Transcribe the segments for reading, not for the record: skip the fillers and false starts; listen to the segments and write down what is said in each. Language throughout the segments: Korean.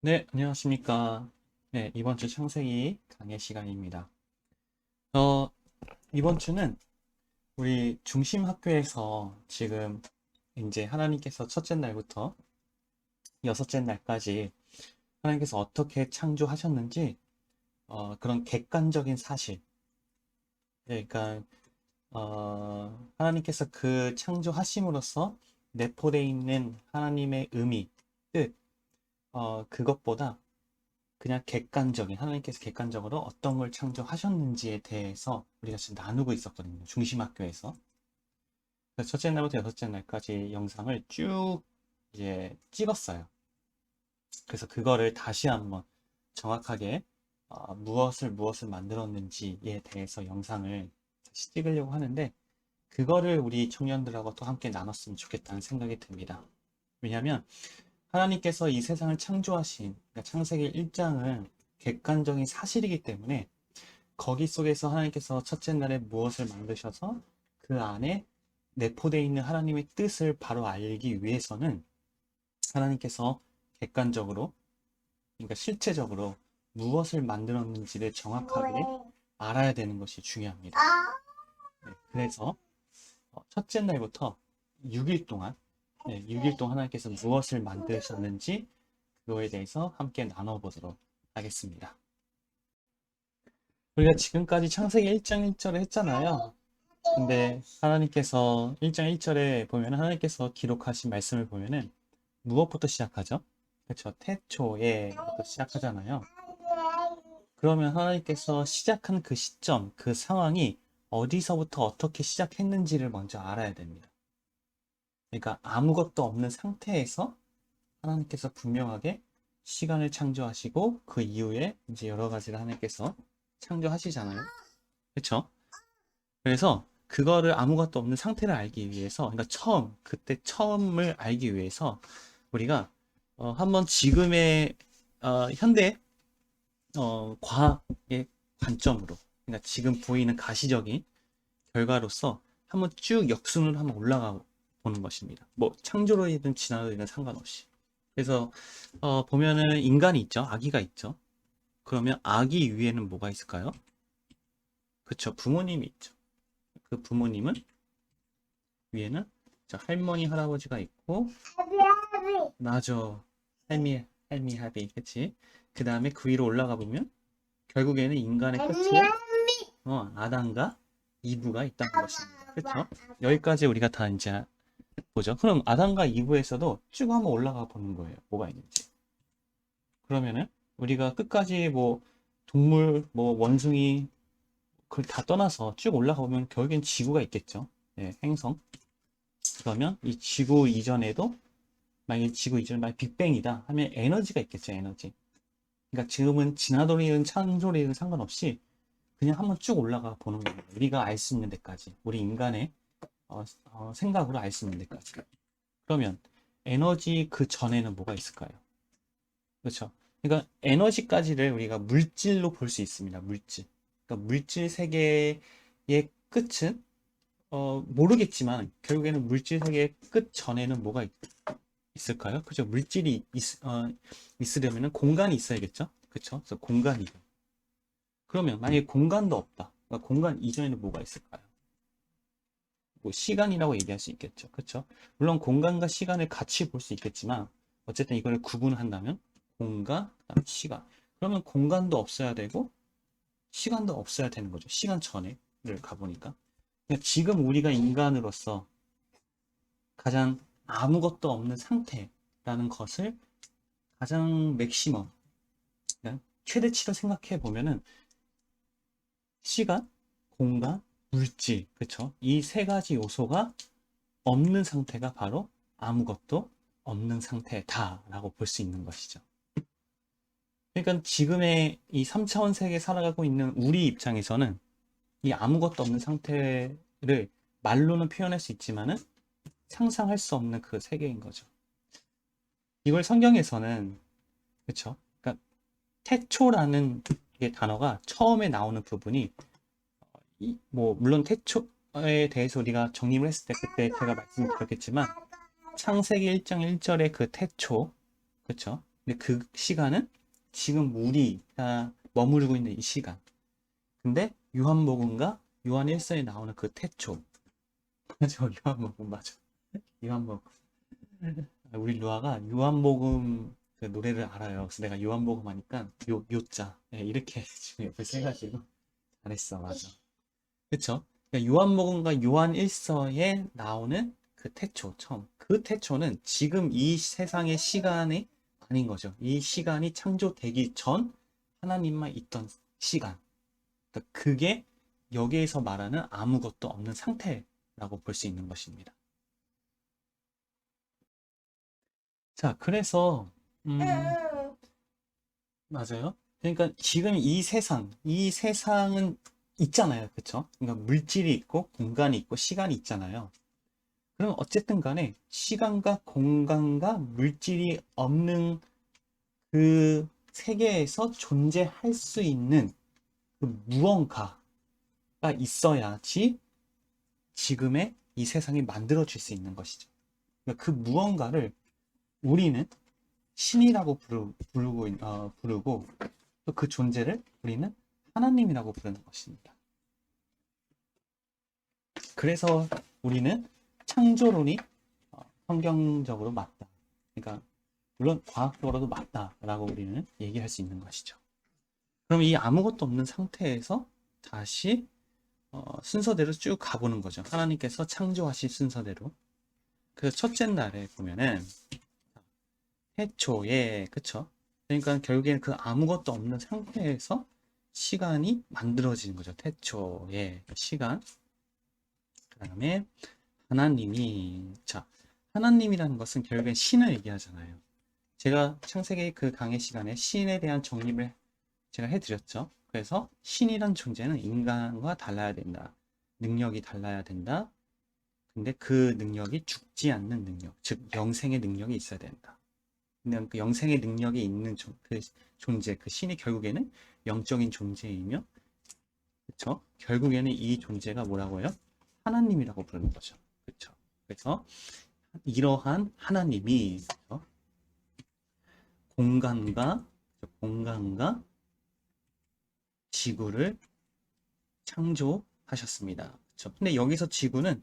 네, 안녕하십니까. 네, 이번 주 창세기 강의 시간입니다. 이번 주는 우리 중심학교에서 지금 이제 하나님께서 첫째 날부터 여섯째 날까지 하나님께서 어떻게 창조하셨는지, 그런 객관적인 사실, 네, 그러니까, 하나님께서 그 창조하심으로써 내포되어 있는 하나님의 의미, 뜻, 그것보다 그냥 객관적인 하나님께서 객관적으로 어떤 걸 창조하셨는지에 대해서 우리가 지금 나누고 있었거든요. 중심학교에서. 그래서 첫째 날부터 여섯째 날까지 영상을 쭉 이제 찍었어요. 그래서 그거를 다시 한번 정확하게 무엇을 만들었는지에 대해서 영상을 다시 찍으려고 하는데, 그거를 우리 청년들하고 또 함께 나눴으면 좋겠다는 생각이 듭니다. 왜냐하면 하나님께서 이 세상을 창조하신, 그러니까 창세기 1장은 객관적인 사실이기 때문에 거기 속에서 하나님께서 첫째 날에 무엇을 만드셔서 그 안에 내포되어 있는 하나님의 뜻을 바로 알기 위해서는 하나님께서 객관적으로, 그러니까 실체적으로 무엇을 만들었는지를 정확하게 알아야 되는 것이 중요합니다. 네, 그래서 첫째 날부터 6일 동안, 네, 6일 동안 하나님께서 무엇을 만드셨는지 그거에 대해서 함께 나눠보도록 하겠습니다. 우리가 지금까지 창세기 1장 1절을 했잖아요. 근데 하나님께서 1장 1절에 보면 하나님께서 기록하신 말씀을 보면은 무엇부터 시작하죠? 그렇죠. 태초에부터 시작하잖아요. 그러면 하나님께서 시작한 그 시점, 그 상황이 어디서부터 어떻게 시작했는지를 먼저 알아야 됩니다. 그러니까 아무것도 없는 상태에서 하나님께서 분명하게 시간을 창조하시고 그 이후에 이제 여러 가지를 하나님께서 창조하시잖아요. 그렇죠? 그래서 그거를 아무것도 없는 상태를 알기 위해서, 그러니까 그때 처음을 알기 위해서 우리가 한번 지금의 현대 과학의 관점으로, 그러니까 지금 보이는 가시적인 결과로서 한번 쭉 역순으로 한번 올라가 보는 것입니다. 뭐 창조로이든 진화로이든 상관없이. 그래서 보면은 인간이 있죠. 아기가 있죠. 그러면 아기 위에는 뭐가 있을까요? 그쵸. 부모님이 있죠. 그 부모님은 위에는 할머니, 할아버지가 있고, 맞아. 할미, 할비, 그치? 그 다음에 그 위로 올라가 보면 결국에는 인간의 끝에 아담과 이브가 있다는 것입니다. 그쵸? 여기까지 우리가 다 이제 보죠. 그럼 아담과 이브에서도 쭉 한번 올라가 보는 거예요. 뭐가 있는지. 그러면은 우리가 끝까지 뭐 동물, 뭐 원숭이 그걸 다 떠나서 쭉 올라가 보면 결국엔 지구가 있겠죠. 예, 행성. 그러면 이 지구 이전에도 만약에 지구 이전에 만약 빅뱅이다 하면 에너지가 있겠죠. 에너지. 그러니까 지금은 진화론이든 창조론이든 상관없이 그냥 한번 쭉 올라가 보는 겁니다. 우리가 알 수 있는 데까지. 우리 인간의 생각으로 알 수 있는 데까지. 그러면 에너지 그 전에는 뭐가 있을까요? 그렇죠. 그러니까 에너지까지를 우리가 물질로 볼 수 있습니다. 물질. 그러니까 물질 세계의 끝은 모르겠지만 결국에는 물질 세계의 끝 전에는 뭐가 있을까요? 그죠? 물질이 있으려면 공간이 있어야겠죠? 그쵸? 그래서 공간이. 그러면 만약에 공간도 없다. 그러니까 공간 이전에는 뭐가 있을까요? 뭐 시간이라고 얘기할 수 있겠죠. 그쵸? 물론 공간과 시간을 같이 볼 수 있겠지만 어쨌든 이걸 구분한다면 공간, 그다음 시간. 그러면 공간도 없어야 되고 시간도 없어야 되는 거죠. 시간 전에를 가보니까. 그러니까 지금 우리가 인간으로서 가장 아무것도 없는 상태라는 것을 가장 맥시멈, 그러니까 최대치로 생각해 보면은 시간, 공간, 물질, 그쵸? 이 세 가지 요소가 없는 상태가 바로 아무것도 없는 상태다라고 볼 수 있는 것이죠. 그러니까 지금의 이 3차원 세계에 살아가고 있는 우리 입장에서는 이 아무것도 없는 상태를 말로는 표현할 수 있지만은 상상할 수 없는 그 세계인 거죠. 이걸 성경에서는, 그쵸? 그러니까 태초라는 게 단어가 처음에 나오는 부분이 뭐 물론 태초에 대해서 우리가 정립을 했을 때 그때 제가 말씀드렸겠지만 창세기 1장 1절의 그 태초, 그쵸? 근데 그 시간은 지금 우리가 머무르고 있는 이 시간. 근데 요한복음과 요한 1서에 나오는 그 태초. 맞아, 요한복음 맞아. 요한복음. 우리 루아가 요한복음 그 노래를 알아요. 그래서 내가 요한복음 하니까 요자 이렇게 지금 옆에 세가지고 잘했어, 맞아. 그쵸? 그러니까 요한복음과 요한 1서에 나오는 그 태초, 처음. 그 태초는 지금 이 세상의 시간이 아닌 거죠. 이 시간이 창조되기 전 하나님만 있던 시간. 그러니까 그게 여기에서 말하는 아무것도 없는 상태라고 볼 수 있는 것입니다. 자, 그래서 맞아요. 그러니까 지금 이 세상은 있잖아요. 그쵸? 그러니까 물질이 있고 공간이 있고 시간이 있잖아요. 그럼 어쨌든 간에 시간과 공간과 물질이 없는 그 세계에서 존재할 수 있는 그 무언가가 있어야지 지금의 이 세상이 만들어질 수 있는 것이죠. 그러니까 그 무언가를 우리는 신이라고 부르고 또 그 존재를 우리는 하나님이라고 부르는 것입니다. 그래서 우리는 창조론이 성경적으로 맞다. 그러니까 물론 과학적으로도 맞다라고 우리는 얘기할 수 있는 것이죠. 그럼 이 아무것도 없는 상태에서 다시 순서대로 쭉 가보는 거죠. 하나님께서 창조하신 순서대로. 그래서 첫째 날에 보면은 해초에 그쵸? 그러니까 결국에는 그 아무것도 없는 상태에서 시간이 만들어지는 거죠. 태초의 시간. 그 다음에 하나님이 자 하나님이라는 것은 결국엔 신을 얘기하잖아요. 제가 창세기 그 강의 시간에 신에 대한 정립을 제가 해드렸죠. 그래서 신이란 존재는 인간과 달라야 된다. 능력이 달라야 된다. 근데 그 능력이 죽지 않는 능력, 즉 영생의 능력이 있어야 된다. 근데 그 영생의 능력이 있는 그 존재, 그 신이 결국에는 영적인 존재이며, 그렇죠? 결국에는 이 존재가 뭐라고요? 하나님이라고 부르는 거죠. 그렇죠? 그래서 이러한 하나님이 그렇죠? 공간과 지구를 창조하셨습니다. 그렇죠? 근데 여기서 지구는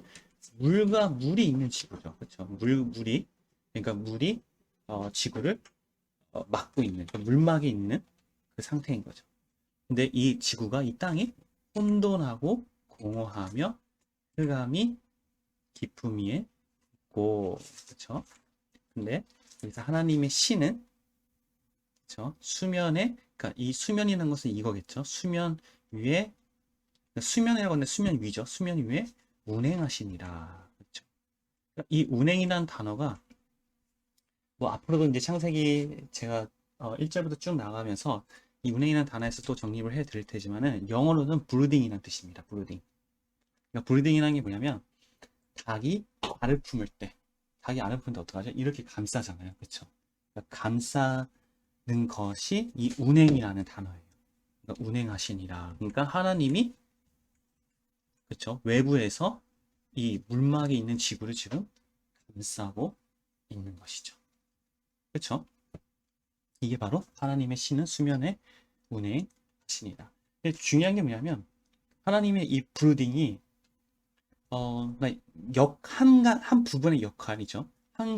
물과 물이 있는 지구죠. 그렇죠? 물이 그러니까 물이 지구를 막고 있는 그러니까 물막이 있는 그 상태인 거죠. 근데 이 지구가 이 땅이 혼돈하고 공허하며 흑암이 깊음 위에 있고 그렇죠? 근데 여기서 하나님의 신은 그렇죠? 수면에 그러니까 이 수면이라는 것은 이거겠죠. 수면 위에 수면이라고 하는데 수면 위죠. 수면 위에 운행하시니라. 그렇죠? 그러니까 이 운행이라는 단어가 뭐 앞으로도 이제 창세기 제가 1절부터 쭉 나가면서 이 운행이라는 단어에서 또 정립을 해 드릴 테지만은 영어로는 브루딩이라는 뜻입니다. 브루딩. 그러니까 브루딩이라는 게 뭐냐면 닭이 알을 품을 때 닭이 알을 품을 때 어떡하죠? 이렇게 감싸잖아요. 그렇죠? 그러니까 감싸는 것이 이 운행이라는 단어예요. 그러니까 운행하시니라. 그러니까 하나님이 그렇죠? 외부에서 이 물막이 있는 지구를 지금 감싸고 있는 것이죠. 그렇죠? 이게 바로 하나님의 신은 수면에 운행하시니라. 중요한 게 뭐냐면 하나님의 이 브루딩이 그러니까 한 부분의 역할이죠.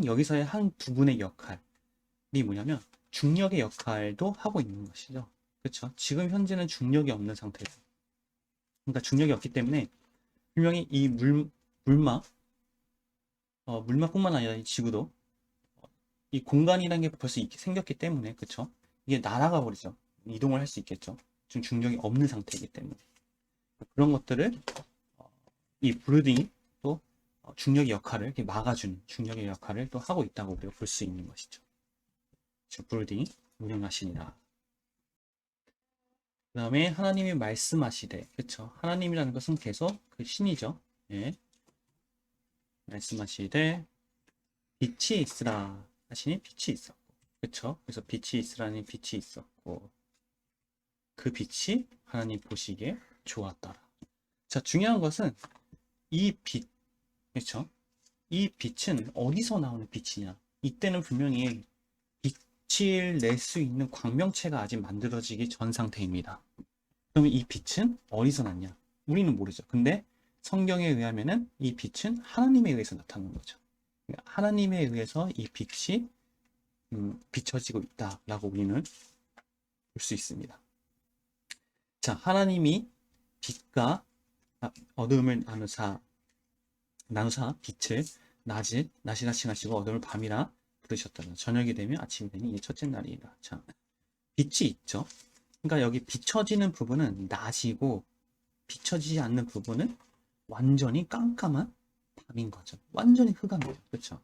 여기서의 한 부분의 역할이 뭐냐면 중력의 역할도 하고 있는 것이죠. 그렇죠? 지금 현재는 중력이 없는 상태예요. 그러니까 중력이 없기 때문에 분명히 이 물막, 물막뿐만 아니라 이 지구도 이 공간이라는 게 벌써 생겼기 때문에 그쵸? 이게 날아가 버리죠. 이동을 할 수 있겠죠. 지금 중력이 없는 상태이기 때문에 그런 것들을 이 브루딩이 또 중력의 역할을 이렇게 막아주는 중력의 역할을 또 하고 있다고 우리가 볼 수 있는 것이죠. 즉 브루딩이 운영하시니라. 그 다음에 하나님이 말씀하시되 그쵸? 하나님이라는 것은 계속 그 신이죠. 예. 말씀하시되 빛이 있으라 하시니 빛이 있었고 그쵸? 그래서 빛이 있으라니 빛이 있었고 그 빛이 하나님 보시기에 좋았더라. 자, 중요한 것은 이 빛, 그쵸? 이 빛은 어디서 나오는 빛이냐? 이때는 분명히 빛을 낼 수 있는 광명체가 아직 만들어지기 전 상태입니다. 그러면 이 빛은 어디서 났냐? 우리는 모르죠. 근데 성경에 의하면은 이 빛은 하나님에 의해서 나타나는 거죠. 그러니까 하나님에 의해서 이 빛이 비춰지고 있다라고 우리는 볼 수 있습니다. 자, 하나님이 빛과 어둠을 나누사 빛을 낮이라 칭하시고 어둠을 밤이라 부르셨다. 저녁이 되면 아침이 되니 이게 첫째 날이라. 자, 빛이 있죠. 그러니까 여기 비춰지는 부분은 낮이고 비춰지지 않는 부분은 완전히 깜깜한 밤인 거죠. 완전히 흑암이죠. 그렇죠?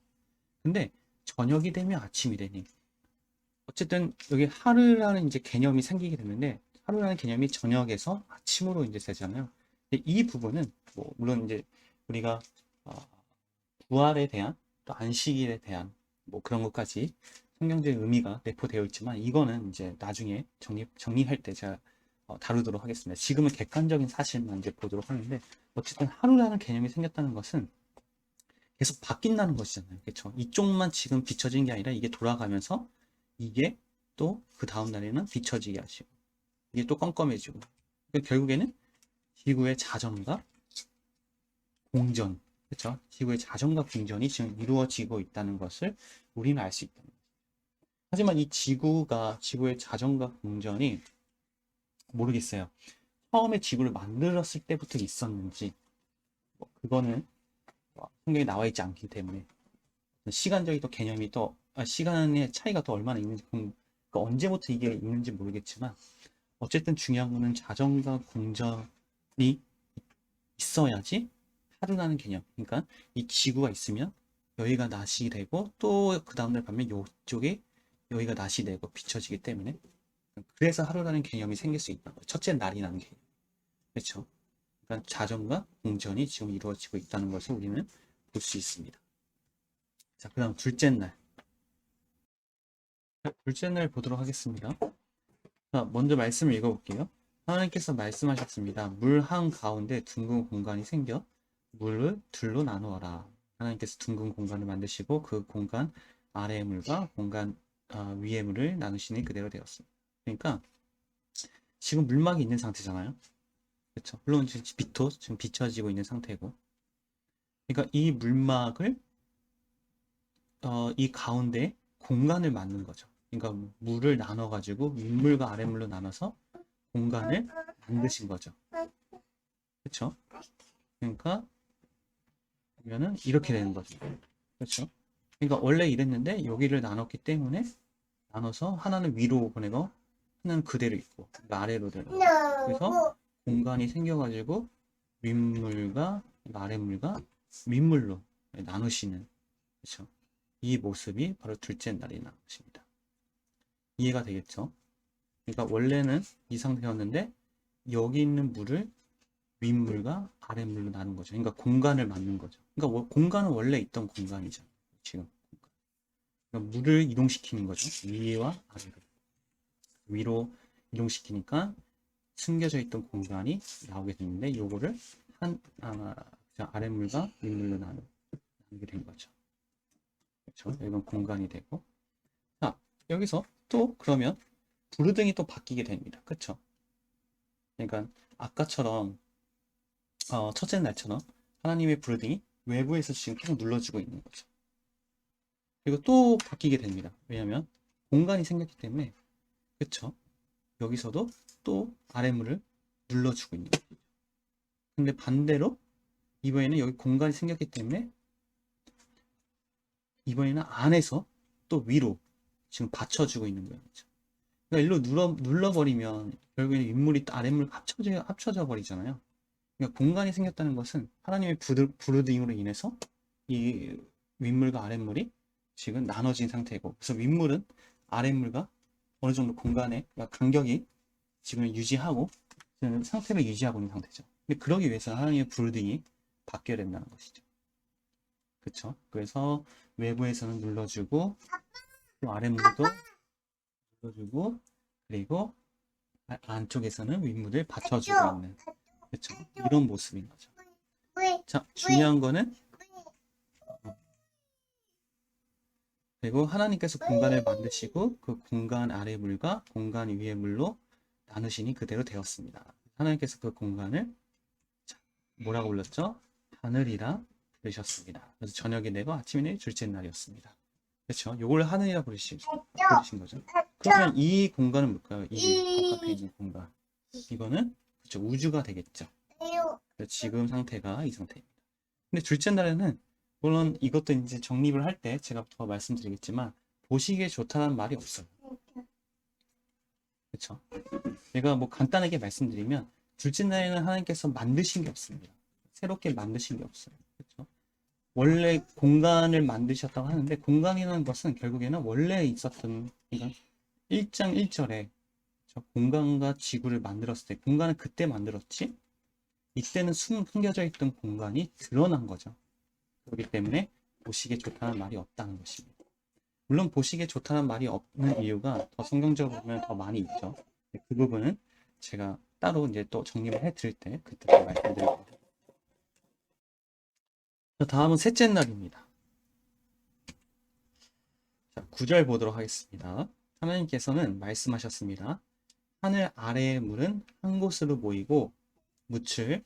근데 저녁이 되면 아침이 되니 어쨌든 여기 하루라는 이제 개념이 생기게 되는데 하루라는 개념이 저녁에서 아침으로 이제 되잖아요. 근데 이 부분은 뭐 물론 이제 우리가 부활에 대한 또 안식일에 대한 뭐 그런 것까지 성경적인 의미가 내포되어 있지만 이거는 이제 나중에 정리할 때 제가 다루도록 하겠습니다. 지금은 객관적인 사실만 이제 보도록 하는데 어쨌든 하루라는 개념이 생겼다는 것은 계속 바뀐다는 것이잖아요. 그렇죠? 이쪽만 지금 비춰지는 게 아니라 이게 돌아가면서 이게 또 그 다음 날에는 비춰지게 하시고 이게 또 껌껌해지고 그러니까 결국에는 지구의 자전과 공전, 그렇죠? 지구의 자전과 공전이 지금 이루어지고 있다는 것을 우리는 알 수 있다. 하지만 이 지구의 자전과 공전이 모르겠어요. 처음에 지구를 만들었을 때부터 있었는지 뭐 그거는 성경에 나와 있지 않기 때문에 시간적인 또 개념이 또 시간의 차이가 또 얼마나 있는지 그러니까 언제부터 이게 있는지 모르겠지만 어쨌든 중요한 거는 자전과 공전이 있어야지 하루라는 개념. 그러니까 이 지구가 있으면 여기가 낮이 되고 또 그 다음날 가면 이쪽에 여기가 낮이 되고 비춰지기 때문에 그래서 하루라는 개념이 생길 수 있다. 첫째 날이라는 개념. 그렇죠? 그러니까 자전과 공전이 지금 이루어지고 있다는 것을 우리는 볼 수 있습니다. 자, 그 다음 둘째 날. 둘째 날 보도록 하겠습니다. 자, 먼저 말씀을 읽어볼게요. 하나님께서 말씀하셨습니다. 물 한가운데 둥근 공간이 생겨 물을 둘로 나누어라. 하나님께서 둥근 공간을 만드시고 그 공간 아래의 물과 공간 위의 물을 나누시니 그대로 되었습니다. 그러니까 지금 물막이 있는 상태잖아요. 그렇죠? 물론 지금 빛도 지금 비춰지고 있는 상태고. 그러니까 이 물막을 이 가운데 공간을 만든 거죠. 그러니까 물을 나눠 가지고 윗물과 아랫물로 나눠서 공간을 만드신 거죠. 그렇죠? 그러니까 그러면은 이렇게 되는 거죠. 그렇죠? 그러니까 원래 이랬는데 여기를 나눴기 때문에 나눠서 하나는 위로 보내고 하나는 그대로 있고 그러니까 아래로 되는 거죠. 그래서 공간이 생겨가지고 윗물과 아랫물과 윗물로 나누시는 그렇죠? 이 모습이 바로 둘째 날이 나온 것입니다. 이해가 되겠죠? 그러니까 원래는 이 상태였는데 여기 있는 물을 윗물과 아랫물로 나눈 거죠. 그러니까 공간을 만든 거죠. 그러니까 공간은 원래 있던 공간이죠. 지금 그러니까 물을 이동시키는 거죠. 위와 아래로. 위로 이동시키니까 숨겨져 있던 공간이 나오게 되는데 요거를 아랫물과 윗물로 나누게 된 거죠. 그렇죠? 이건 공간이 되고 자 여기서 또 그러면 부르등이 또 바뀌게 됩니다. 그렇죠? 그러니까 아까처럼 첫째 날처럼 하나님의 부르등이 외부에서 지금 계속 눌러주고 있는 거죠. 그리고 또 바뀌게 됩니다. 왜냐하면 공간이 생겼기 때문에 그쵸? 여기서도 또 아랫물을 눌러주고 있는 거죠. 근데 반대로 이번에는 여기 공간이 생겼기 때문에 이번에는 안에서 또 위로 지금 받쳐주고 있는 거예요. 그러니까 일로 눌러버리면 결국에는 윗물이 아랫물 합쳐져 버리잖아요. 그러니까 공간이 생겼다는 것은 하나님의 부르등으로 인해서 이 윗물과 아랫물이 지금 나눠진 상태고 그래서 윗물은 아랫물과 어느 정도 공간의 간격이 지금 유지하고 상태를 유지하고 있는 상태죠. 근데 그러기 위해서 하나님의 부르등이 바뀌어야 된다는 것이죠. 그렇죠? 그래서 외부에서는 눌러주고 또 아랫물도 눌러주고 그리고 안쪽에서는 윗물을 받쳐주고 있는 그렇죠? 이런 모습인 거죠. 자, 중요한 거는 그리고 하나님께서 공간을 만드시고 그 공간 아래 물과 공간 위의 물로 나누시니 그대로 되었습니다. 하나님께서 그 공간을 뭐라고 불렀죠? 하늘이라 부르셨습니다. 그래서 저녁이 되고 아침이 되니 둘째 날이었습니다. 그렇죠? 요걸 하늘이라 부르신 거죠. 그러면 이 공간은 뭘까요? 이 바깥에 있는 공간. 이거는 그렇죠. 우주가 되겠죠. 지금 상태가 이 상태입니다. 근데 둘째 날에는 물론 이것도 이제 정립을 할 때 제가 더 말씀드리겠지만 보시기에 좋다는 말이 없어요. 그렇죠? 제가 뭐 간단하게 말씀드리면 둘째 날에는 하나님께서 만드신 게 없습니다. 새롭게 만드신 게 없어요. 그렇죠? 원래 공간을 만드셨다고 하는데 공간이라는 것은 결국에는 원래 있었던 그러니까 1장 1절에 공간과 지구를 만들었을 때 공간은 그때 만들었지 이때는 숨겨져 있던 공간이 드러난 거죠. 그렇기 때문에 보시기에 좋다는 말이 없다는 것입니다. 물론 보시기에 좋다는 말이 없는 이유가 더 성경적으로 보면 더 많이 있죠. 그 부분은 제가 따로 이제 또 정리를 해 드릴 때 그때 또 말씀드릴게요. 다음은 셋째 날입니다. 자, 9절 보도록 하겠습니다. 하나님께서는 말씀하셨습니다. 하늘 아래의 물은 한 곳으로 모이고 묻힌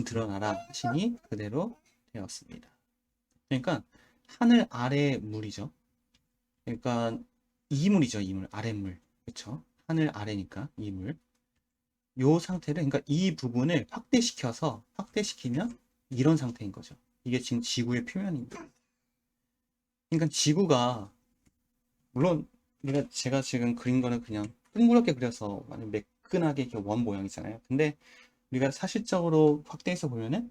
드러나라 하시니 그대로 되었습니다. 그러니까 하늘 아래의 물이죠. 그러니까 이물이죠, 이물, 아랫물. 그렇죠? 하늘 아래니까 이물. 요 상태를 그러니까 이 부분을 확대시키면 이런 상태인 거죠. 이게 지금 지구의 표면입니다. 그러니까 지구가 물론 제가 지금 그린 거는 그냥 둥그렇게 그려서 완전 매끈하게 이렇게 원 모양이잖아요. 근데 우리가 사실적으로 확대해서 보면은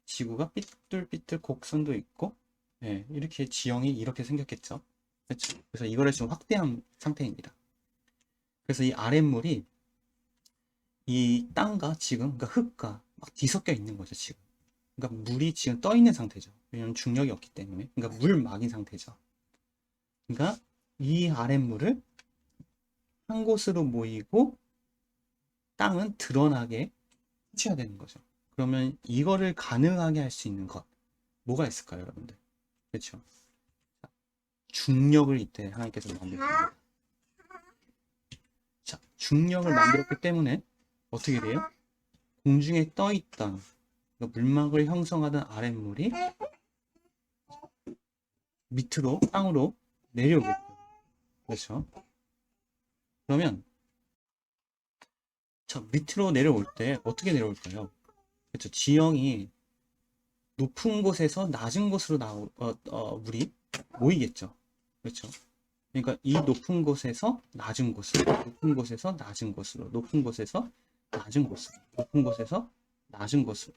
지구가 삐뚤삐뚤 곡선도 있고 예, 이렇게 지형이 이렇게 생겼겠죠. 그렇죠? 그래서 이거를 지금 확대한 상태입니다. 그래서 이 아랫물이 이 땅과 지금 그러니까 흙과 막 뒤섞여 있는 거죠, 지금. 그러니까 물이 지금 떠 있는 상태죠. 왜냐면 중력이 없기 때문에. 그러니까 물막인 상태죠. 그러니까 이 아랫물을 한 곳으로 모이고 땅은 드러나게 해줘야 되는 거죠. 그러면 이거를 가능하게 할 수 있는 것 뭐가 있을까요, 여러분들? 그렇죠? 중력을 이때 하나님께서 만드셨습니다. 자, 중력을 만들었기 때문에 어떻게 돼요? 공중에 떠 있던 그러니까 물막을 형성하던 아랫물이 밑으로 땅으로 내려오겠죠. 그렇죠? 그러면 자, 밑으로 내려올 때 어떻게 내려올까요? 그렇죠. 지형이 높은 곳에서 낮은 곳으로 물이 모이겠죠. 그렇죠. 그러니까 이 높은 곳에서 낮은 곳으로, 높은 곳에서 낮은 곳으로, 높은 곳에서 낮은 곳으로, 높은 곳에서 낮은 곳으로.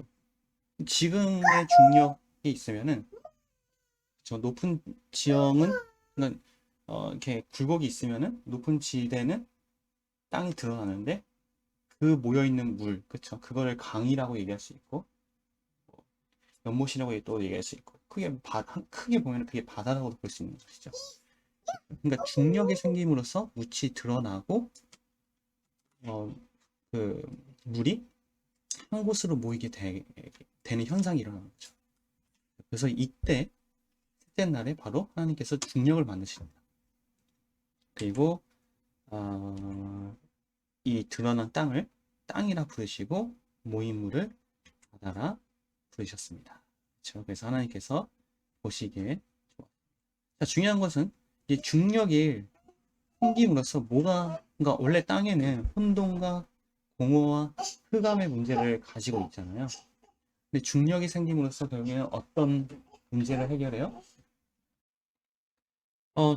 지금의 중력이 있으면은 저 높은 지형은 그러니까 이렇게 굴곡이 있으면은 높은 지대는 땅이 드러나는데 그 모여 있는 물, 그쵸? 그거를 강이라고 얘기할 수 있고 연못이라고 또 얘기할 수 있고 크게 보면 그게 바다라고 볼 수 있는 것이죠. 그러니까 중력이 생김으로써 묻이 드러나고 그 물이 한 곳으로 모이게 되는 현상이 일어나는 거죠. 그래서 이때 셋째 날에 바로 하나님께서 중력을 만드십니다. 그리고 이 드러난 땅을 땅이라 부르시고 모인 물을 바다라 부르셨습니다. 그렇죠? 그래서 하나님께서 보시기에 자, 중요한 것은 이 중력이 생김으로써 그러니까 원래 땅에는 혼돈과 공허와 흑암의 문제를 가지고 있잖아요. 근데 중력이 생김으로써 결국에는 어떤 문제를 해결해요?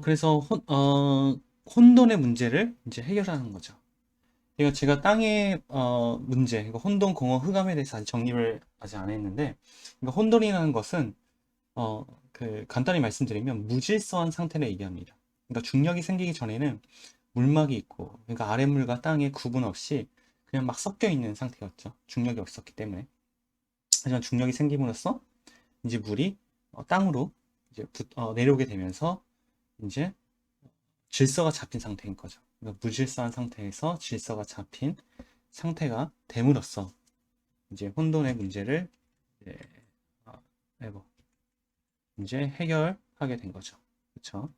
그래서 혼돈의 문제를 이제 해결하는 거죠. 이거 제가 땅의 문제, 그러니까 혼돈, 공허, 흑암에 대해서 아직 정립을 아직 안 했는데, 그러니까 혼돈이라는 것은 간단히 말씀드리면 무질서한 상태를 얘기합니다. 그러니까 중력이 생기기 전에는 물막이 있고, 그러니까 아랫물과 땅의 구분 없이 그냥 막 섞여 있는 상태였죠. 중력이 없었기 때문에. 하지만 중력이 생김으로써 이제 물이 땅으로 이제 내려오게 되면서 이제 질서가 잡힌 상태인 거죠. 그러니까 무질서한 상태에서 질서가 잡힌 상태가 됨으로써 이제 혼돈의 문제를 이제, 이제 해결하게 된 거죠. 그렇죠?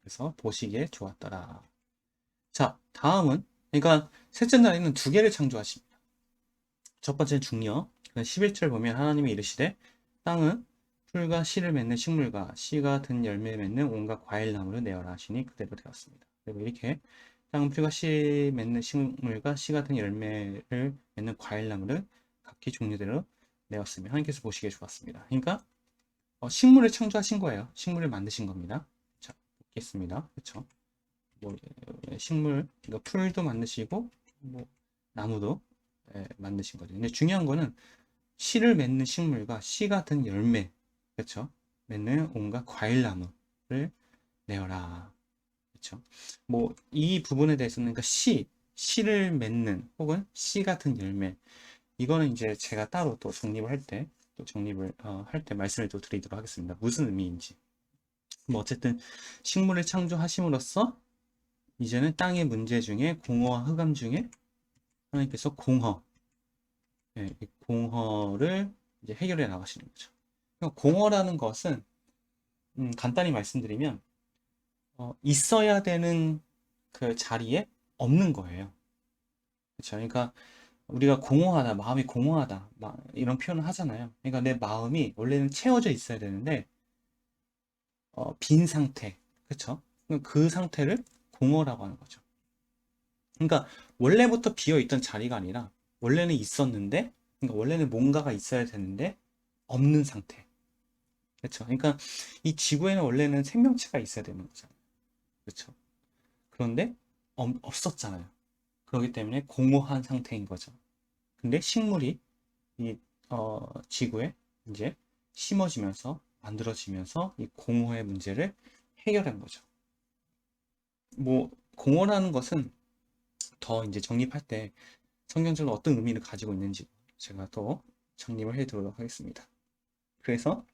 그래서 보시기에 좋았더라. 자, 다음은 그러니까 셋째 날에는 두 개를 창조하십니다. 첫 번째는 중력. 11절 보면 하나님이 이르시되 땅은 풀과 씨를 맺는 식물과 씨가 든 열매를 맺는 온갖 과일나무를 내어라 하시니 그대로 되었습니다. 그리고 이렇게 땅은 풀과 씨 맺는 식물과 씨가 든 열매를 맺는 과일나무를 각기 종류대로 내었으며 하나님께서 보시기에 좋았습니다. 그러니까 식물을 창조하신 거예요. 식물을 만드신 겁니다. 자, 보겠습니다. 그렇죠? 뭐 식물, 그러니까 풀도 만드시고 뭐 나무도 만드신 거죠. 근데 중요한 거는 씨를 맺는 식물과 씨 같은 열매, 그렇죠? 맺는 온갖 과일나무를 내어라. 그렇죠? 뭐 이 부분에 대해서는 그러니까 씨를 맺는 혹은 씨 같은 열매 이거는 이제 제가 따로 또 정립을 할 때 또 정립을 할 때 말씀을 또 드리도록 하겠습니다. 무슨 의미인지. 뭐 어쨌든 식물을 창조하심으로써 이제는 땅의 문제 중에 공허와 흑암 중에 하나님께서 공허, 이 공허를 이제 해결해 나가시는 거죠. 공허라는 것은 간단히 말씀드리면 있어야 되는 그 자리에 없는 거예요. 그렇죠? 그러니까 우리가 공허하다, 마음이 공허하다 이런 표현을 하잖아요. 그러니까 내 마음이 원래는 채워져 있어야 되는데 빈 상태, 그렇죠? 그 상태를 공허라고 하는 거죠. 그러니까 원래부터 비어 있던 자리가 아니라 원래는 있었는데, 그러니까 원래는 뭔가가 있어야 되는데 없는 상태. 그렇죠? 그러니까 이 지구에는 원래는 생명체가 있어야 되는 거잖아요. 그렇죠? 그런데 없었잖아요. 그렇기 때문에 공허한 상태인 거죠. 근데 식물이 이 지구에 이제 심어지면서 만들어지면서 이 공허의 문제를 해결한 거죠. 뭐 공허라는 것은 더 이제 정립할 때 성경적으로 어떤 의미를 가지고 있는지 제가 또 정립을 해 두도록 하겠습니다. 그래서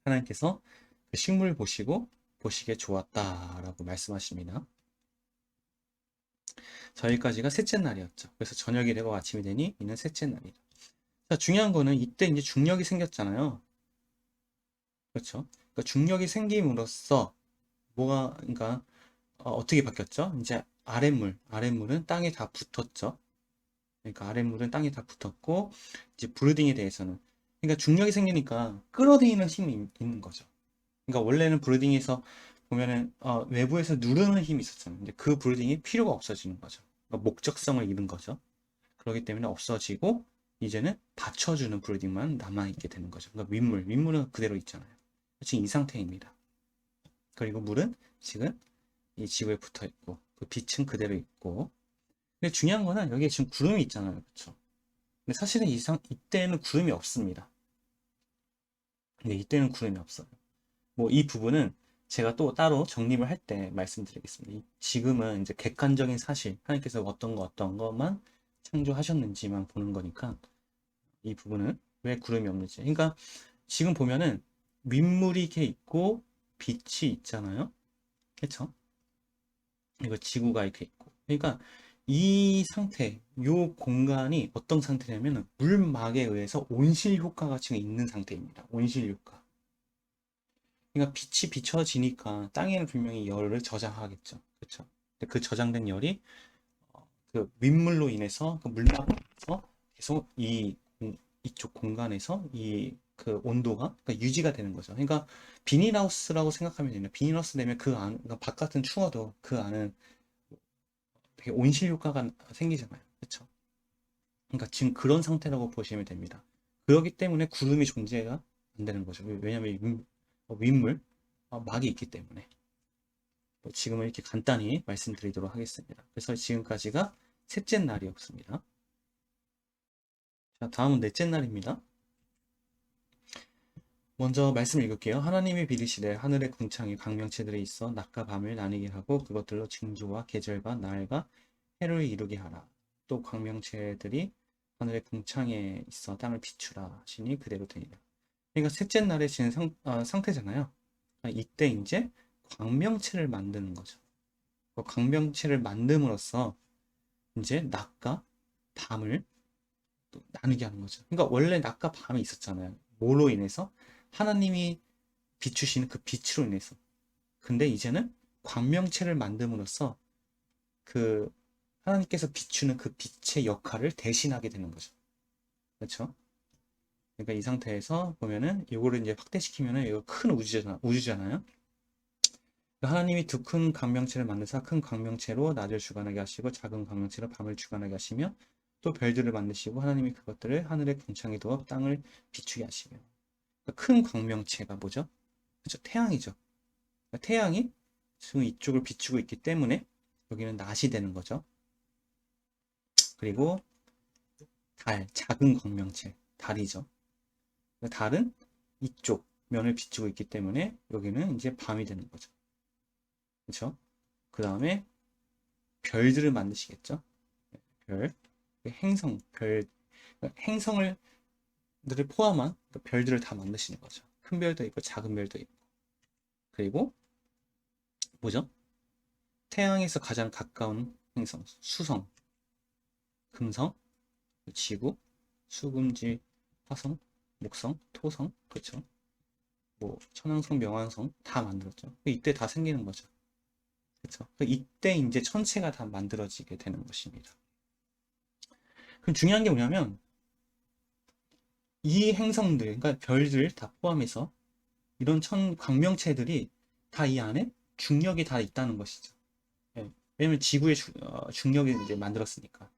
하나님께서 그 식물 보시고 보시기에 좋았다라고 말씀하십니다. 저희까지가 셋째 날이었죠. 그래서 저녁이 되고 아침이 되니 이는 셋째 날이다. 자, 중요한 거는 이때 이제 중력이 생겼잖아요. 그렇죠? 그러니까 중력이 생김으로써 뭐가 그러니까 어떻게 바뀌었죠? 이제 아랫물은 땅에 다 붙었죠. 그러니까 아랫물은 땅에 다 붙었고 이제 브루딩에 대해서는 그러니까 중력이 생기니까 끌어들이는 힘이 있는 거죠. 그러니까 원래는 브루딩에서 보면은 외부에서 누르는 힘이 있었잖아요. 근데 그 브루딩이 필요가 없어지는 거죠. 그러니까 목적성을 잃은 거죠. 그렇기 때문에 없어지고 이제는 받쳐주는 브루딩만 남아있게 되는 거죠. 그러니까 윗물은 그대로 있잖아요. 지금 이 상태입니다. 그리고 물은 지금 이 지구에 붙어 있고 그 빛은 그대로 있고 근데 중요한 거는 여기에 지금 구름이 있잖아요. 그렇죠? 근데 사실은 이때는 구름이 없습니다. 근데 이때는 구름이 없어요. 뭐 이 부분은 제가 또 따로 정립을 할 때 말씀드리겠습니다. 지금은 이제 객관적인 사실, 하나님께서 어떤 것만 창조하셨는지만 보는 거니까 이 부분은 왜 구름이 없는지. 그러니까 지금 보면은 윗물이 이렇게 있고 빛이 있잖아요. 그렇죠? 이거 지구가 이렇게 있고. 그러니까 이 상태, 이 공간이 어떤 상태냐면 물막에 의해서 온실 효과가 지금 있는 상태입니다. 온실 효과. 그러니까 빛이 비춰지니까 땅에는 분명히 열을 저장하겠죠. 그렇죠? 근데 그 저장된 열이 그 윗물로 인해서 그 물막에서 계속 이쪽 공간에서 이 그 온도가 그러니까 유지가 되는 거죠. 그러니까 비닐하우스라고 생각하면 됩니다. 비닐하우스 되면 그 안, 그러니까 바깥은 추워도 그 안은 되게 온실 효과가 생기잖아요. 그렇죠? 그러니까 지금 그런 상태라고 보시면 됩니다. 그렇기 때문에 구름이 존재가 안 되는 거죠. 왜냐하면 윗물 막이 있기 때문에. 지금은 이렇게 간단히 말씀드리도록 하겠습니다. 그래서 지금까지가 셋째 날이었습니다. 자, 다음은 넷째 날입니다. 먼저 말씀 읽을게요. 하나님이 비리시되 하늘의 궁창에 광명체들이 있어 낮과 밤을 나뉘게 하고 그것들로 징조와 계절과 날과 해를 이루게 하라. 또 광명체들이 하늘의 궁창에 있어 땅을 비추라 하시니 그대로 되니라. 그러니까 셋째 날에 지은 상태잖아요. 이때 이제 광명체를 만드는 거죠. 그 광명체를 만듦으로써 이제 낮과 밤을 또 나누게 하는 거죠. 그러니까 원래 낮과 밤이 있었잖아요. 뭐로 인해서? 하나님이 비추시는 그 빛으로 인해서. 근데 이제는 광명체를 만듦으로써 그 하나님께서 비추는 그 빛의 역할을 대신하게 되는 거죠. 그렇죠? 그러니까 이 상태에서 보면은 이거를 이제 확대시키면은 이거 큰 우주잖아요. 하나님이 두 큰 광명체를 만드사 큰 광명체로 낮을 주관하게 하시고 작은 광명체로 밤을 주관하게 하시며 또 별들을 만드시고 하나님이 그것들을 하늘의 궁창에 두어 땅을 비추게 하시며 그러니까 큰 광명체가 뭐죠? 그렇죠? 태양이죠. 그러니까 태양이 지금 이쪽을 비추고 있기 때문에 여기는 낮이 되는 거죠. 그리고 달, 작은 광명체, 달이죠. 그러니까 달은 이쪽 면을 비추고 있기 때문에 여기는 이제 밤이 되는 거죠. 그렇죠? 그 다음에 별들을 만드시겠죠? 별, 행성, 행성을 들을 포함한 별들을 다 만드시는 거죠. 큰 별도 있고 작은 별도 있고. 그리고 뭐죠? 태양에서 가장 가까운 행성, 수성, 금성, 지구, 수금지, 화성, 목성, 토성, 그렇죠? 뭐 천왕성, 명왕성 다 만들었죠. 이때 다 생기는 거죠. 그렇죠? 이때 이제 천체가 다 만들어지게 되는 것입니다. 그럼 중요한 게 뭐냐면 이 행성들, 그러니까 별들 다 포함해서 이런 광명체들이 다 이 안에 중력이 다 있다는 것이죠. 예. 왜냐면 지구의 중력이 이제 만들었으니까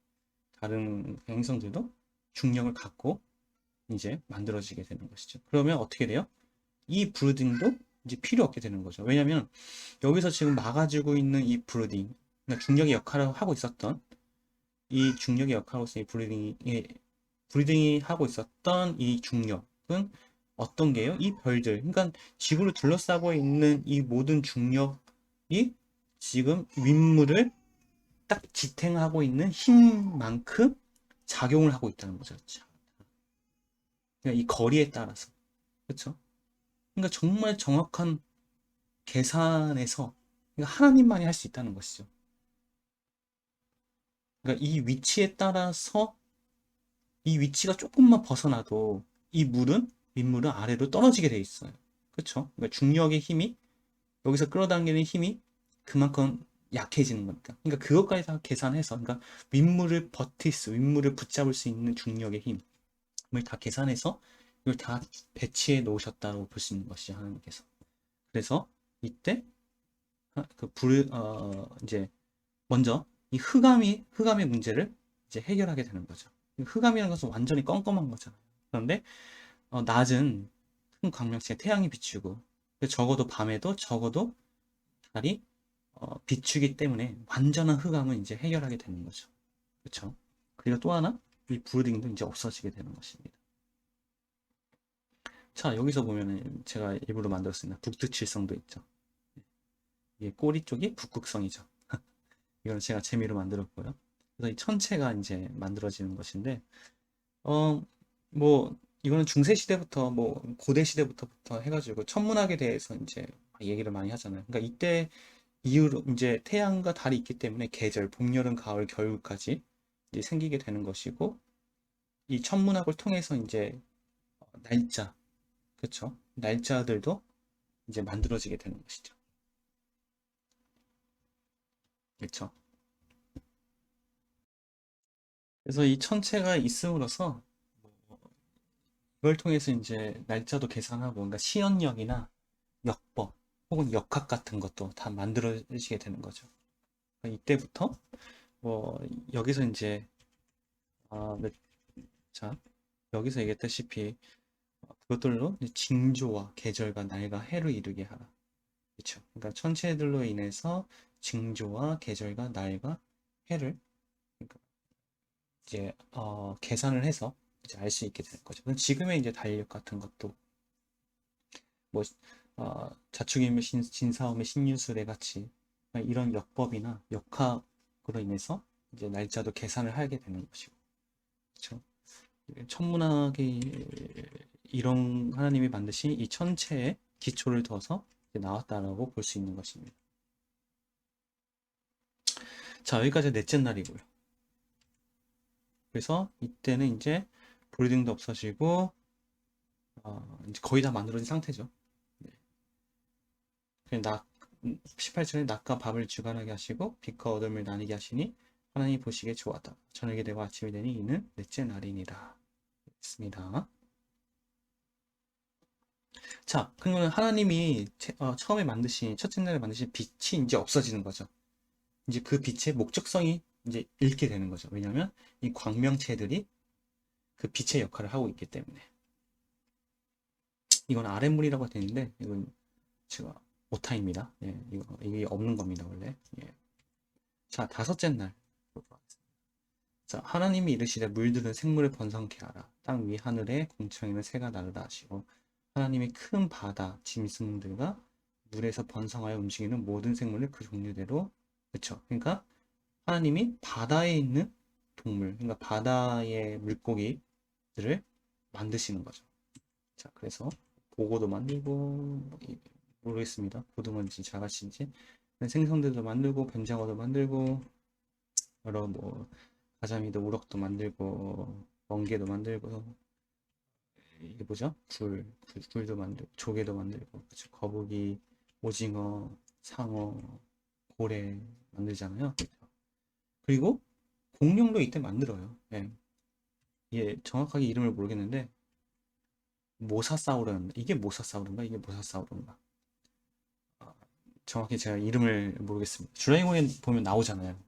다른 행성들도 중력을 갖고 이제 만들어지게 되는 것이죠. 그러면 어떻게 돼요? 이 브루딩도 이제 필요 없게 되는 거죠. 왜냐면 여기서 지금 막아주고 있는 이 브루딩, 그러니까 중력의 역할을 하고 있었던 이 중력의 역할로서 이 브리딩이 하고 있었던 이 중력은 어떤 게요? 이 별들, 그러니까 지구를 둘러싸고 있는 이 모든 중력이 지금 윗물을 딱 지탱하고 있는 힘만큼 작용을 하고 있다는 거죠. 그러니까 이 거리에 따라서. 그렇죠? 그러니까 정말 정확한 계산에서 그러니까 하나님만이 할 수 있다는 것이죠. 그러니까 이 위치에 따라서 이 위치가 조금만 벗어나도 이 윗물은 아래로 떨어지게 돼 있어요. 그렇죠? 그러니까 중력의 힘이 여기서 끌어당기는 힘이 그만큼 약해지는 거니까. 그러니까 그것까지 다 계산해서, 그러니까 윗물을 붙잡을 수 있는 중력의 힘을 다 계산해서 이걸 다 배치해 놓으셨다고 볼 수 있는 것이 하나님께서. 그래서 이때 이제 먼저 이 흑암의 문제를 이제 해결하게 되는 거죠. 흑암이라는 것은 완전히 껌껌한 거잖아요. 그런데 낮은 큰 광명체에 태양이 비추고 적어도 밤에도 적어도 달이 비추기 때문에 완전한 흑암은 이제 해결하게 되는 거죠. 그렇죠? 그리고 또 하나 이 브루딩도 이제 없어지게 되는 것입니다. 자, 여기서 보면은 제가 일부러 만들었습니다. 북두칠성도 있죠. 이게 꼬리 쪽이 북극성이죠. 이건 제가 재미로 만들었고요. 그래서 이 천체가 이제 만들어지는 것인데, 어, 뭐, 이거는 중세 시대부터, 뭐, 고대 시대부터 해가지고 천문학에 대해서 이제 얘기를 많이 하잖아요. 그러니까 이때 이후로 이제 태양과 달이 있기 때문에 계절, 봄, 여름, 가을, 겨울까지 이제 생기게 되는 것이고, 이 천문학을 통해서 이제 날짜, 그쵸? 날짜들도 이제 만들어지게 되는 것이죠. 그쵸? 그래서 이 천체가 있음으로써 이걸 통해서 이제 날짜도 계산하고, 그러니까 시연력이나 역법 혹은 역학 같은 것도 다 만들어지게 되는 거죠. 그러니까 이때부터 뭐 여기서 이제 아, 자 여기서 얘기했다시피 그것들로 징조와 계절과 날과 해를 이루게 하라. 그렇죠. 그러니까 천체들로 인해서 징조와 계절과 날과 해를 그러니까 이제 계산을 해서 이제 알 수 있게 되는 거죠. 지금의 이제 달력 같은 것도 뭐 자축인묘 진사오미 신유술에 같이 이런 역법이나 역학으로 인해서 이제 날짜도 계산을 하게 되는 것이고 그렇죠? 천문학이 이런 하나님이 만드신 이 천체에 기초를 둬서 나왔다라고 볼 수 있는 것입니다. 자, 여기까지 넷째 날이고요. 그래서 이때는 이제 브리딩도 없어지고 이제 거의 다 만들어진 상태죠. 네. 18절에 낮과 밤을 주관하게 하시고 빛과 어둠을 나뉘게 하시니 하나님이 보시기에 좋았다. 저녁이 되고 아침이 되니 이는 넷째 날이니라. 있습니다. 자, 그러면 하나님이 처음에 만드신 첫째 날에 만드신 빛이 이제 없어지는 거죠. 이제 그 빛의 목적성이 이제 잃게 되는 거죠. 왜냐하면 이 광명체들이 그 빛의 역할을 하고 있기 때문에. 이건 아랫물이라고 되는데 이건 제가 오타입니다. 예, 이게 없는 겁니다, 원래. 예. 자, 다섯째 날. 자, 하나님이 이르시되 물들은 생물을 번성케 하라. 땅 위 하늘에 공창에는 새가 나르다 하시고 하나님이 큰 바다 짐승들과 물에서 번성하여 움직이는 모든 생물을 그 종류대로 그쵸? 그러니까 하나님이 바다에 있는 동물, 그러니까 바다의 물고기들을 만드시는 거죠. 자, 그래서 보고도 만들고 모르겠습니다. 고등어인지 자갈치인지 생선들도 만들고 뱀장어도 만들고 여러 뭐 가자미도 우럭도 만들고 멍게도 만들고 이게 뭐죠? 굴도 만들고 조개도 만들고 그쵸? 거북이, 오징어, 상어, 고래 만들잖아요. 그리고 공룡도 이때 만들어요. 예. 이게 정확하게 이름을 모르겠는데 모사사우르 이게 모사사우르인가 이게 모사사우르인가 정확히 제가 이름을 모르겠습니다. 주라이공에 보면 나오잖아요.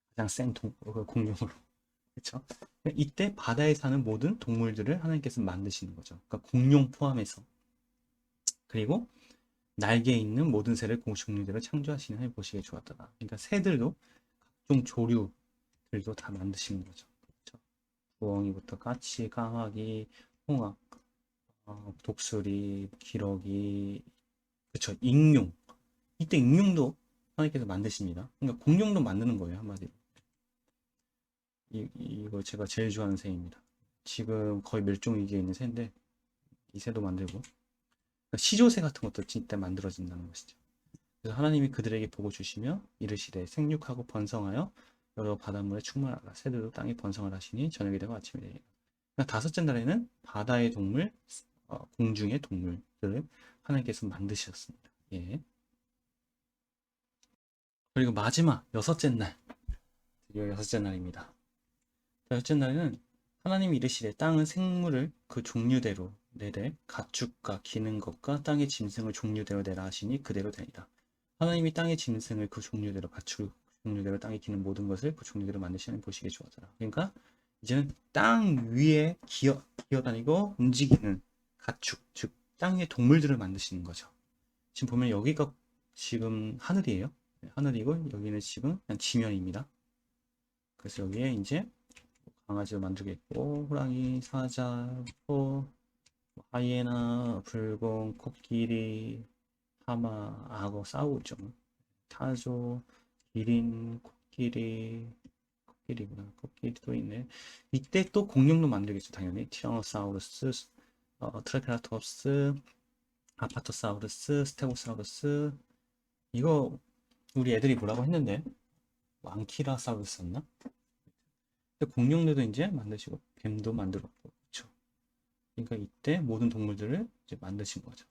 가장 센 공룡으로. 그렇죠? 이때 바다에 사는 모든 동물들을 하나님께서 만드시는 거죠. 그러니까 공룡 포함해서. 그리고 날개에 있는 모든 새를 종류대로 창조하시는 하나님 보시기에 좋았더라. 그러니까 새들도 각종 조류들도 다 만드시는 거죠. 그렇죠? 부엉이부터 까치, 까마귀, 홍학, 독수리, 기러기, 그렇죠? 익룡. 이때 익룡도 하나님께서 만드십니다. 그러니까 공룡도 만드는 거예요, 한마디로. 이거 제가 제일 좋아하는 새입니다. 지금 거의 멸종위기에 있는 새인데 이 새도 만들고 그러니까 시조새 같은 것도 진짜 만들어진다는 것이죠. 그래서 하나님이 그들에게 복을 주시며 이르시되 생육하고 번성하여 여러 바닷물에 충만하라. 새들도 땅에 번성을 하시니 저녁이 되고 아침이 되리라. 그러니까 다섯째 날에는 바다의 동물, 공중의 동물들을 하나님께서 만드셨습니다. 예. 그리고 마지막 여섯째 날, 드디어 여섯째 날입니다. 여섯째 날에는 하나님이 이르시되 땅은 생물을 그 종류대로 내되 가축과 기는 것과 땅의 짐승을 종류대로 내라 하시니 그대로 되니라. 하나님이 땅의 짐승을 그 종류대로 가축 종류대로 땅에 기는 모든 것을 그 종류대로 만드시는 보시기에 좋았더라. 그러니까 이제는 땅 위에 기어다니고 움직이는 가축, 즉 땅의 동물들을 만드시는 거죠. 지금 보면 여기가 지금 하늘이에요. 하늘이고 여기는 지금 그냥 지면입니다. 그래서 여기에 이제 강아지를 만들겠고 호랑이, 사자, 소, 하이에나, 불공, 코끼리, 하마, 악어 싸우죠. 타조, 기린, 코끼리구나. 코끼리도 있네. 이때 또 공룡도 만들겠죠, 당연히. 티라노사우루스, 트라케라톱스, 아파토사우루스, 스테고사우루스. 이거 우리 애들이 뭐라고 했는데? 앙키라사우루스였나? 공룡들도 이제 만드시고 뱀도 만들었고 그렇죠. 그러니까 이때 모든 동물들을 이제 만드신 거죠.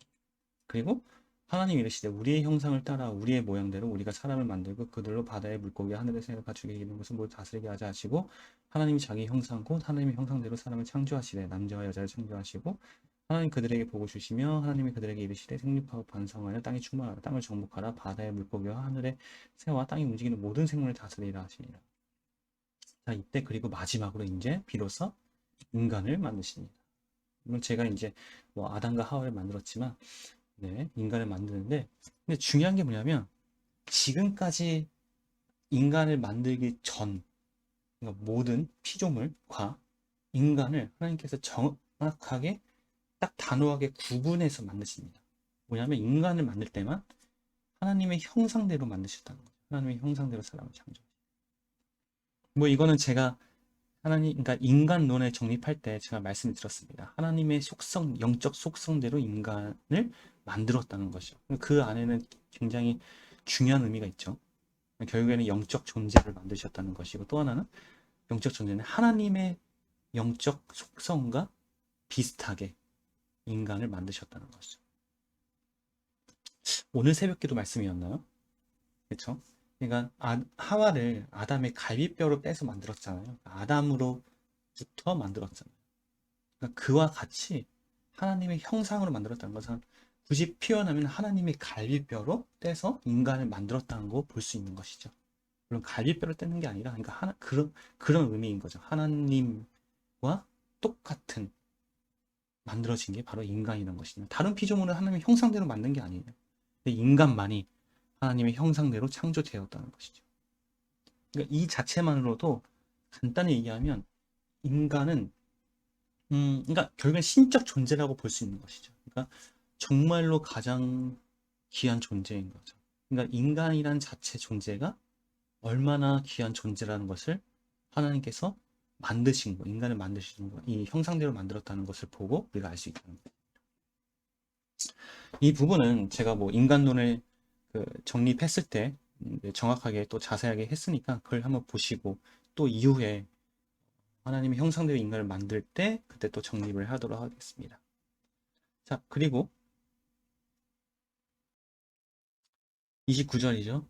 그리고 하나님 이르시되 우리의 형상을 따라 우리의 모양대로 우리가 사람을 만들고 그들로 바다의 물고기 하늘의 새를 가축에 이는 것을 모두 다스리게 하자 하시고 하나님이 자기 형상 곧 하나님의 형상대로 사람을 창조하시되 남자와 여자를 창조하시고 하나님 그들에게 복을 주시며 하나님이 그들에게 이르시되 생육하고 번성하여 땅에 충만하라 땅을 정복하라 바다의 물고기와 하늘의 새와 땅에 움직이는 모든 생물을 다스리라 하시니라. 자, 이때 그리고 마지막으로 이제 비로소 인간을 만드십니다. 물론 제가 이제 뭐 아담과 하와를 만들었지만 네, 인간을 만드는데 근데 중요한 게 뭐냐면 지금까지 인간을 만들기 전 그러니까 모든 피조물과 인간을 하나님께서 정확하게 딱 단호하게 구분해서 만드십니다. 뭐냐면 인간을 만들 때만 하나님의 형상대로 만드셨다는 거죠. 하나님의 형상대로 사람을 창조. 뭐 이거는 제가 그러니까 인간론에 정립할 때 제가 말씀을 드렸습니다. 하나님의 속성, 영적 속성대로 인간을 만들었다는 것이죠. 그 안에는 굉장히 중요한 의미가 있죠. 결국에는 영적 존재를 만드셨다는 것이고 또 하나는 영적 존재는 하나님의 영적 속성과 비슷하게 인간을 만드셨다는 것이죠. 오늘 새벽기도 말씀이었나요? 그렇죠? 그러니까 하와를 아담의 갈비뼈로 빼서 만들었잖아요. 아담으로부터 만들었잖아요. 그러니까 그와 같이 하나님의 형상으로 만들었다는 것은 굳이 표현하면 하나님의 갈비뼈로 떼서 인간을 만들었다는 거 볼 수 있는 것이죠. 물론 갈비뼈를 떼는 게 아니라 그러니까 그런 의미인 거죠. 하나님과 똑같은 만들어진 게 바로 인간이라는 것입니다. 다른 피조물은 하나님의 형상대로 만든 게 아니에요. 근데 인간만이 하나님의 형상대로 창조되었다는 것이죠. 그러니까 이 자체만으로도 간단히 얘기하면 인간은 그러니까 결국엔 신적 존재라고 볼 수 있는 것이죠. 그러니까 정말로 가장 귀한 존재인 거죠. 그러니까 인간이란 자체 존재가 얼마나 귀한 존재라는 것을 하나님께서 만드신 거, 인간을 만드신 거, 이 형상대로 만들었다는 것을 보고 우리가 알 수 있다는 거예요. 이 부분은 제가 뭐 인간론을 정립했을 때 정확하게 또 자세하게 했으니까 그걸 한번 보시고 또 이후에 하나님의 형상대로 인간을 만들 때 그때 또 정립을 하도록 하겠습니다. 자, 그리고 29절이죠.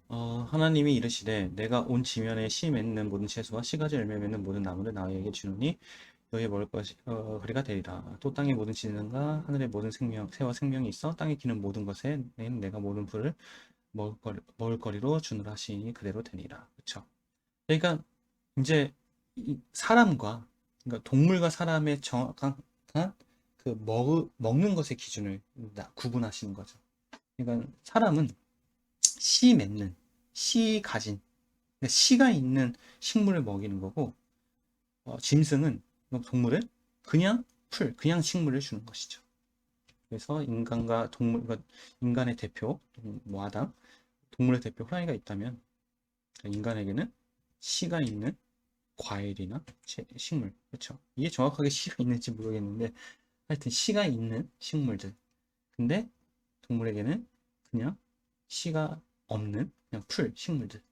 하나님이 이르시되 내가 온 지면에 씨 맺는 모든 채소와 씨가지 열매 맺는 모든 나무를 너희에게 주노니 너희 먹을 것이 거리가 되리라. 또 땅의 모든 지능과 하늘의 모든 생명 새와 생명이 있어 땅에 기는 모든 것에 내가 모든 풀을 먹을 거리로 주노라 하시니 그대로 되니라. 그렇죠? 그러니까 이제 사람과 그러니까 동물과 사람의 정확한 그 먹는 것의 기준을 구분하시는 거죠. 그러니까 사람은 씨 맺는, 씨 가진, 그러니까 씨가 있는 식물을 먹이는 거고, 짐승은, 동물은 그냥 그냥 식물을 주는 것이죠. 그래서 인간과 동물, 그러니까 인간의 대표, 뭐 아담, 동물의 대표 호랑이가 있다면, 인간에게는 씨가 있는 과일이나 식물, 그렇죠? 이게 정확하게 씨가 있는지 모르겠는데, 하여튼 씨가 있는 식물들. 근데 동물에게는 그냥 씨가 없는 그냥 식물들.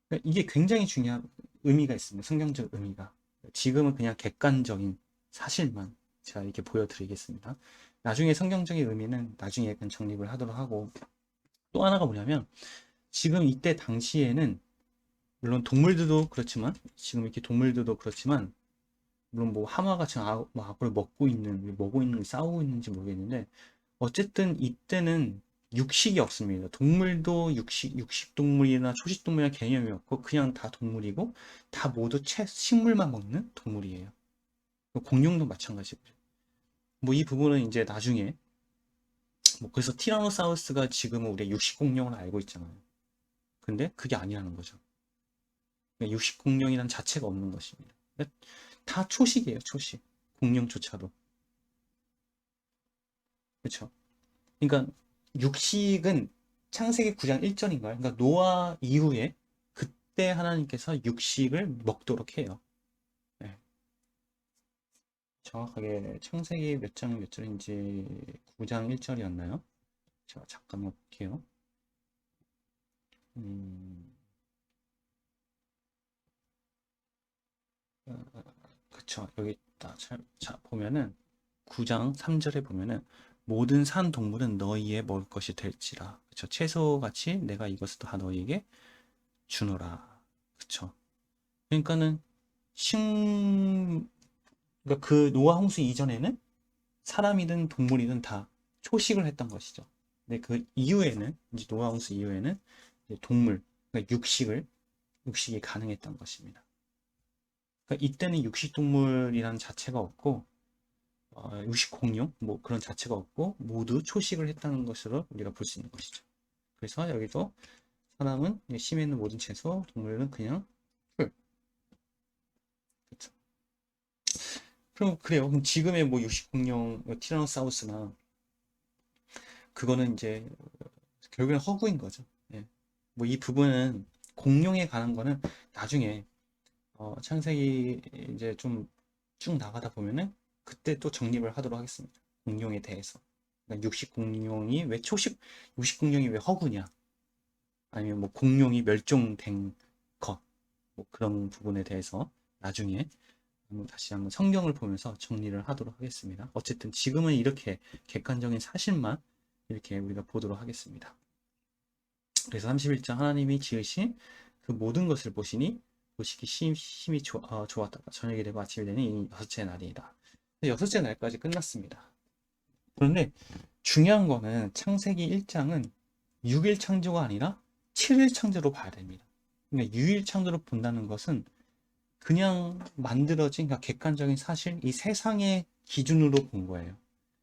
그러니까 이게 굉장히 중요한 의미가 있습니다. 성경적 의미가. 지금은 그냥 객관적인 사실만 제가 이렇게 보여드리겠습니다. 나중에 성경적인 의미는 나중에 그냥 정립을 하도록 하고 또 하나가 뭐냐면 지금 이때 당시에는 물론 동물들도 그렇지만 지금 이렇게 동물들도 그렇지만 물론 뭐 하마가 지금 악을 먹고 있는 싸우고 있는지 모르겠는데 어쨌든 이때는 육식이 없습니다. 동물도 육식 동물이나 초식 동물이나 개념이 없고 그냥 다 동물이고 다 모두 식물만 먹는 동물이에요. 공룡도 마찬가지고요. 뭐 이 부분은 이제 나중에 뭐 그래서 티라노사우루스가 지금은 우리 육식 공룡을 알고 있잖아요. 근데 그게 아니라는 거죠. 그러니까 육식 공룡이란 자체가 없는 것입니다. 그러니까 다 초식이에요, 초식. 공룡조차도. 그렇죠? 그러니까 육식은 창세기 9장 1절인가요? 그러니까 노아 이후에 그때 하나님께서 육식을 먹도록 해요. 네. 정확하게 창세기 몇 장 몇 절인지 9장 1절이었나요? 제가 잠깐만 볼게요. 그쵸. 여기 있다. 자, 보면은 9장 3절에 보면은 모든 산 동물은 너희의 먹을 것이 될지라. 그쵸. 채소같이 내가 이것을 다 너희에게 주노라. 그쵸. 그러니까는 식, 그러니까 그 노아 홍수 이전에는 사람이든 동물이든 다 초식을 했던 것이죠. 근데 그 이후에는, 이제 노아 홍수 이후에는 이제 그러니까 육식이 가능했던 것입니다. 그러니까 이때는 육식동물이라는 자체가 없고, 육식공룡, 뭐 그런 자체가 없고, 모두 초식을 했다는 것으로 우리가 볼 수 있는 것이죠. 그래서 여기도 사람은 심에 있는 모든 채소, 동물은 그냥 풀. 그렇죠. 그럼 그래요. 그럼 지금의 뭐 육식공룡, 뭐 티라노사우루스나 그거는 이제 결국엔 허구인 거죠. 예. 뭐 이 부분은 공룡에 관한 거는 나중에 창세기 이제 좀 쭉 나가다 보면은 그때 또 정립을 하도록 하겠습니다. 공룡에 대해서. 그러니까 육식 공룡이 왜 허구냐? 아니면 뭐 공룡이 멸종된 것, 뭐 그런 부분에 대해서 나중에 다시 한번 성경을 보면서 정리를 하도록 하겠습니다. 어쨌든 지금은 이렇게 객관적인 사실만 이렇게 우리가 보도록 하겠습니다. 그래서 31장 하나님이 지으신 그 모든 것을 보시니 보시기 심히 좋았다가 저녁이 되고 아침이 되니 이 여섯째 날이다. 여섯째 날까지 끝났습니다. 그런데 중요한 거는 창세기 1장은 6일 창조가 아니라 7일 창조로 봐야 됩니다. 그러니까 6일 창조로 본다는 것은 그냥 만들어진 그러니까 객관적인 사실, 이 세상의 기준으로 본 거예요.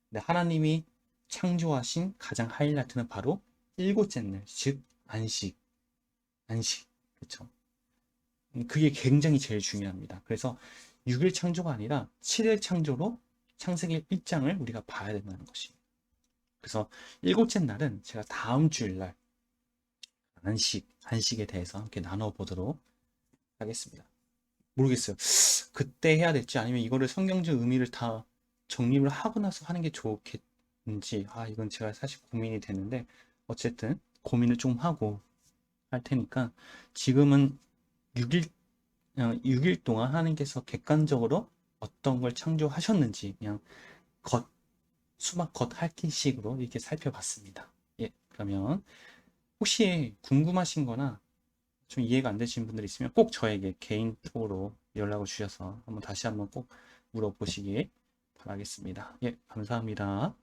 근데 하나님이 창조하신 가장 하이라이트는 바로 일곱째 날, 즉 안식. 그렇죠? 그게 굉장히 제일 중요합니다. 그래서 6일 창조가 아니라 7일 창조로 창세기 1장을 우리가 봐야 된다는 것입니다. 그래서 일곱째 날은 제가 다음 주일날 안식에 대해서 함께 나눠보도록 하겠습니다. 모르겠어요. 그때 해야 될지 아니면 이거를 성경적 의미를 다 정립을 하고 나서 하는 게 좋겠는지 이건 제가 사실 고민이 되는데 어쨌든 고민을 좀 하고 할 테니까 지금은 6일 동안 하나님께서 객관적으로 어떤 걸 창조하셨는지 그냥 수박 겉핥기식으로 이렇게 살펴봤습니다. 예, 그러면 혹시 궁금하신 거나 좀 이해가 안 되시는 분들 있으면 꼭 저에게 개인톡으로 연락을 주셔서 다시 한번 꼭 물어보시기 바라겠습니다. 예, 감사합니다.